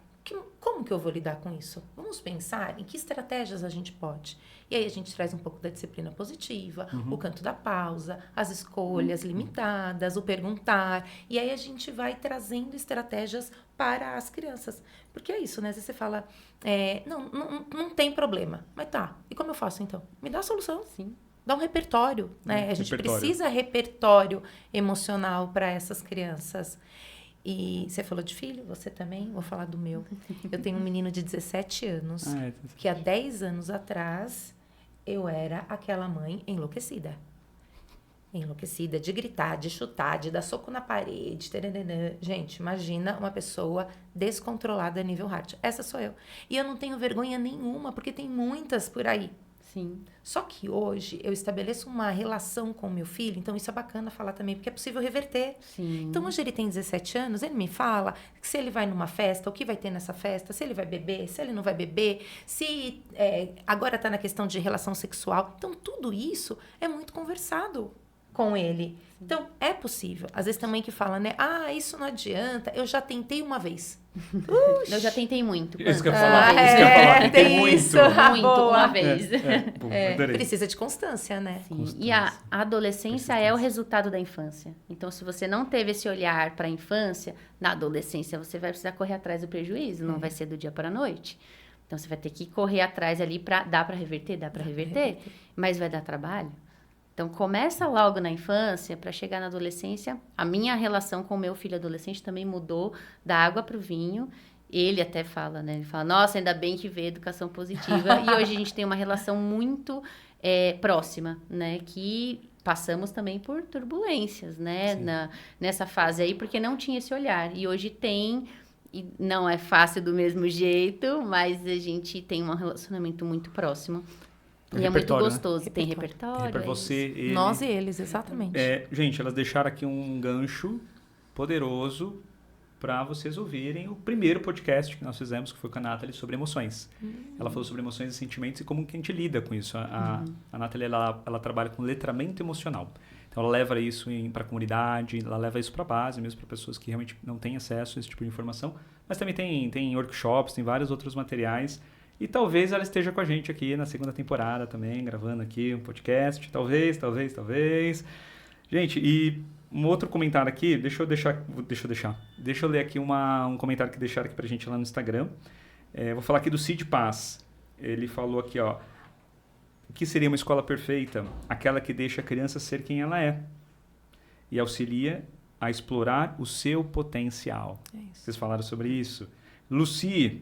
como que eu vou lidar com isso? Vamos pensar em que estratégias a gente pode. E aí a gente traz um pouco da disciplina positiva, o canto da pausa, as escolhas limitadas, o perguntar. E aí a gente vai trazendo estratégias para as crianças. Porque é isso, né? Às vezes você fala, não tem problema. Mas tá, e como eu faço então? Me dá a solução. Sim. Dá um repertório, né? A gente precisa repertório emocional para essas crianças. E você falou de filho, você também? Vou falar do meu. Eu tenho um menino de 17 anos, que há 10 anos atrás, eu era aquela mãe enlouquecida. Enlouquecida de gritar, de chutar, de dar soco na parede. Taranana. Gente, imagina uma pessoa descontrolada a nível hard. Essa sou eu. E eu não tenho vergonha nenhuma, porque tem muitas por aí. Sim. Só que hoje eu estabeleço uma relação com o meu filho, então isso é bacana falar também, porque é possível reverter. Sim. Então hoje ele tem 17 anos, ele me fala que se ele vai numa festa, o que vai ter nessa festa, se ele vai beber, se ele não vai beber, se agora está na questão de relação sexual. Então tudo isso é muito conversado com ele. Então é possível. Às vezes também que fala, né? Ah, isso não adianta, eu já tentei uma vez. Eu já tentei muito. Isso que eu ia Quantas? falar, Uma isso que eu ia falar, tentei tem muito. isso. Muito, Boa. uma vez. Pô, adorei. Precisa de constância, né? Sim. E a adolescência é o resultado da infância. Então, se você não teve esse olhar para a infância, na adolescência você vai precisar correr atrás do prejuízo, não vai ser do dia para a noite. Então, você vai ter que correr atrás ali para... Dá para reverter? Dá para reverter. Mas vai dar trabalho. Então, começa logo na infância para chegar na adolescência. A minha relação com o meu filho adolescente também mudou da água para o vinho. Ele até fala, né? Ele fala, nossa, ainda bem que veio educação positiva. E hoje a gente tem uma relação muito próxima, né? Que passamos também por turbulências, né? Nessa fase aí, porque não tinha esse olhar. E hoje tem, e não é fácil do mesmo jeito, mas a gente tem um relacionamento muito próximo. Tem E é muito repertório, né? gostoso. Tem repertório. Para é você, isso. ele... Nós e eles, exatamente. Gente, elas deixaram aqui um gancho poderoso para vocês ouvirem o primeiro podcast que nós fizemos, que foi com a Nathalie, sobre emoções. Ela falou sobre emoções e sentimentos e como que a gente lida com isso. A Nathalie, ela trabalha com letramento emocional. Então, ela leva isso para a comunidade, ela leva isso para a base, mesmo para pessoas que realmente não têm acesso a esse tipo de informação. Mas também tem workshops, tem vários outros materiais. E talvez ela esteja com a gente aqui na segunda temporada também, gravando aqui um podcast. Talvez. Gente, e um outro comentário aqui, deixa eu ler aqui um comentário que deixaram aqui pra gente lá no Instagram. Vou falar aqui do Cid Paz. Ele falou aqui, ó, o que seria uma escola perfeita? Aquela que deixa a criança ser quem ela é e auxilia a explorar o seu potencial. É isso. Vocês falaram sobre isso. Lucy,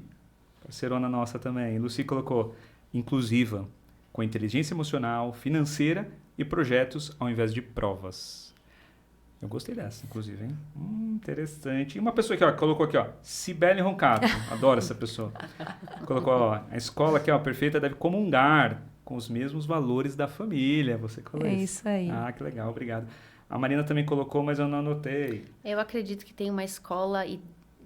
parceirona nossa também. Lucy colocou inclusiva, com inteligência emocional, financeira e projetos ao invés de provas. Eu gostei dessa, inclusive, hein? Interessante. E uma pessoa aqui, ó, colocou aqui, ó, Cibele Roncato. Adoro essa pessoa. Colocou, ó, a escola aqui, ó, perfeita deve comungar com os mesmos valores da família. Você colocou isso aí. Ah, que legal, obrigado. A Marina também colocou, mas eu não anotei. Eu acredito que tem uma escola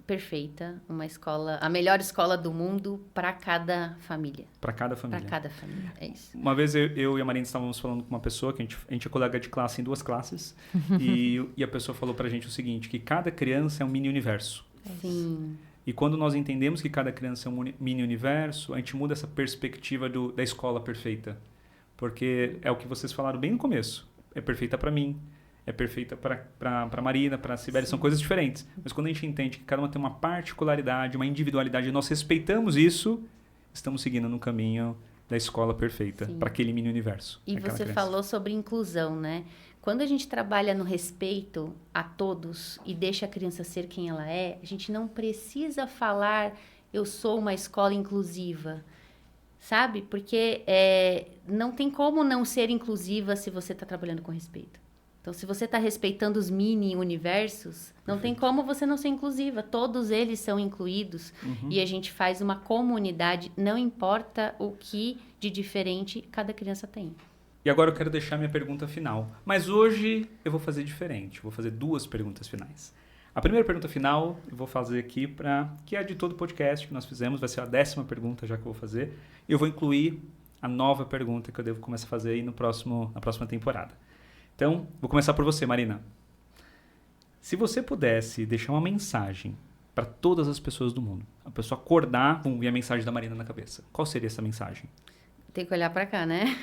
perfeita, uma escola, a melhor escola do mundo para cada família. Para cada família. Para cada família, é isso. Uma vez eu e a Marina estávamos falando com uma pessoa, que a gente é colega de classe em 2 classes, e a pessoa falou pra gente o seguinte, que cada criança é um mini universo. Sim. E quando nós entendemos que cada criança é um mini universo, a gente muda essa perspectiva da escola perfeita. Porque é o que vocês falaram bem no começo. É perfeita para mim, é perfeita para Marina, para Cibele, são coisas diferentes. Mas quando a gente entende que cada uma tem uma particularidade, uma individualidade, e nós respeitamos isso, estamos seguindo no caminho da escola perfeita, para aquele mini universo. E você falou sobre inclusão, né? Quando a gente trabalha no respeito a todos e deixa a criança ser quem ela é, a gente não precisa falar eu sou uma escola inclusiva, sabe? Porque não tem como não ser inclusiva se você está trabalhando com respeito. Então, se você está respeitando os mini-universos, não tem como você não ser inclusiva. Todos eles são incluídos e a gente faz uma comunidade, não importa o que de diferente cada criança tem. E agora eu quero deixar minha pergunta final. Mas hoje eu vou fazer diferente. Vou fazer 2 perguntas finais. A primeira pergunta final eu vou fazer aqui, que é de todo o podcast que nós fizemos. Vai ser a 10ª pergunta já que eu vou fazer. E eu vou incluir a nova pergunta que eu devo começar a fazer aí na próxima temporada. Então, vou começar por você, Marina. Se você pudesse deixar uma mensagem para todas as pessoas do mundo, a pessoa acordar, vir a mensagem da Marina na cabeça, qual seria essa mensagem? Tem que olhar para cá, né?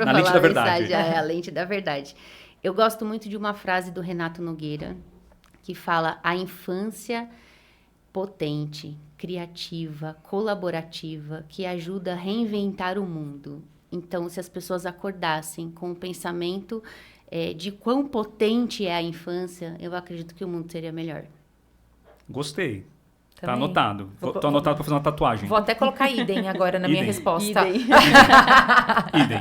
Na lente da verdade. A lente da verdade. Eu gosto muito de uma frase do Renato Nogueira, que fala: a infância potente, criativa, colaborativa, que ajuda a reinventar o mundo. Então, se as pessoas acordassem com o pensamento de quão potente é a infância, eu acredito que o mundo seria melhor. Gostei. Também. Tá anotado. Tô anotado para fazer uma tatuagem. Vou até colocar idem agora na minha resposta. Idem. Idem.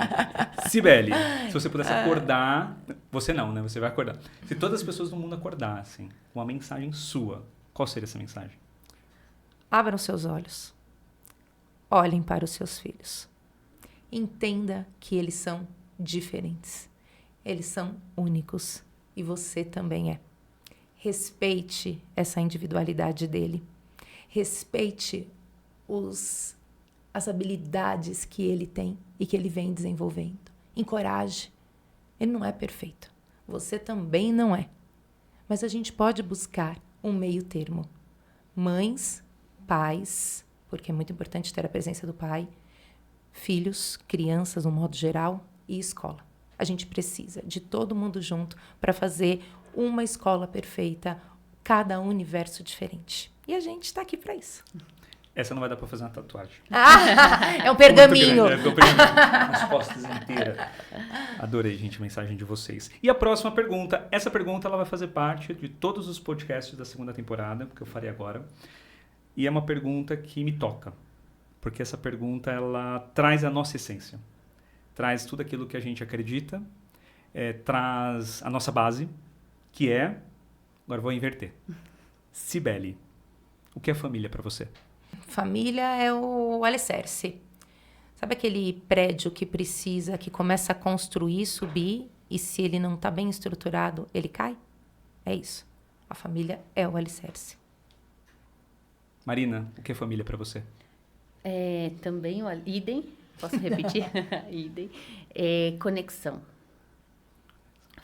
Cibele, se você pudesse acordar... Você não, né? Você vai acordar. Se todas as pessoas do mundo acordassem com uma mensagem sua, qual seria essa mensagem? Abram seus olhos. Olhem para os seus filhos. Entenda que eles são diferentes. Eles são únicos. E você também é. Respeite essa individualidade dele. Respeite as habilidades que ele tem e que ele vem desenvolvendo. Encoraje. Ele não é perfeito. Você também não é. Mas a gente pode buscar um meio termo. Mães, pais, porque é muito importante ter a presença do pai, filhos, crianças, no modo geral, e escola. A gente precisa de todo mundo junto para fazer uma escola perfeita, cada universo diferente. E a gente está aqui para isso. Essa não vai dar para fazer uma tatuagem. É um pergaminho. Muito grande, as costas inteiras. Adorei, gente, a mensagem de vocês. E a próxima pergunta. Essa pergunta ela vai fazer parte de todos os podcasts da segunda temporada, que eu farei agora. E é uma pergunta que me toca. Porque essa pergunta ela traz a nossa essência. Traz tudo aquilo que a gente acredita. Traz a nossa base, que é... Agora vou inverter. Cibele, o que é família para você? Família é o alicerce. Sabe aquele prédio que começa a construir, subir, e se ele não está bem estruturado, ele cai? É isso. A família é o alicerce. Marina, o que é família para você? Também o idem, posso repetir? Idem. Conexão.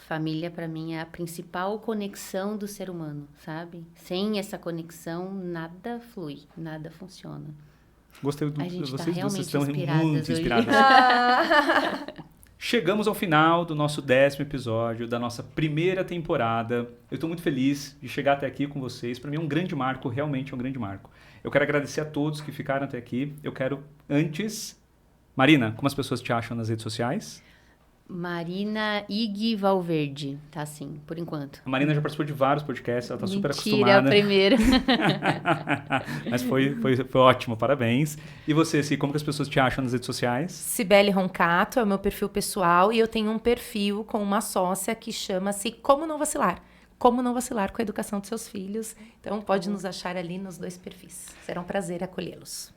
Família, para mim, é a principal conexão do ser humano, sabe? Sem essa conexão, nada flui, nada funciona. Gostei do A gente vocês estão inspiradas muito hoje. inspiradas. Chegamos ao final do nosso 10º episódio da nossa primeira temporada. Eu estou muito feliz de chegar até aqui com vocês. Para mim é um grande marco, realmente é um grande marco. Eu quero agradecer a todos que ficaram até aqui. Eu quero, antes... Marina, como as pessoas te acham nas redes sociais? Marina Ig Valverde, tá assim, por enquanto. A Marina já participou de vários podcasts, ela tá super Mentira, é o acostumada. primeiro. Mas foi ótimo, parabéns. E você, Si, como que as pessoas te acham nas redes sociais? Cibele Roncato é o meu perfil pessoal e eu tenho um perfil com uma sócia que chama-se Como Não Vacilar. Como não vacilar com a educação dos seus filhos. Então pode nos achar ali nos 2 perfis. Será um prazer acolhê-los.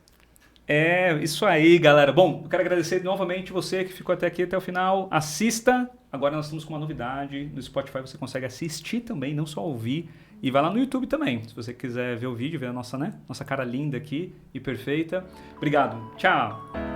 É, isso aí, galera. Bom, eu quero agradecer novamente você que ficou até aqui, até o final. Assista. Agora nós estamos com uma novidade. No Spotify você consegue assistir também, não só ouvir. E vai lá no YouTube também, se você quiser ver o vídeo, ver a nossa cara linda aqui e perfeita. Obrigado. Tchau.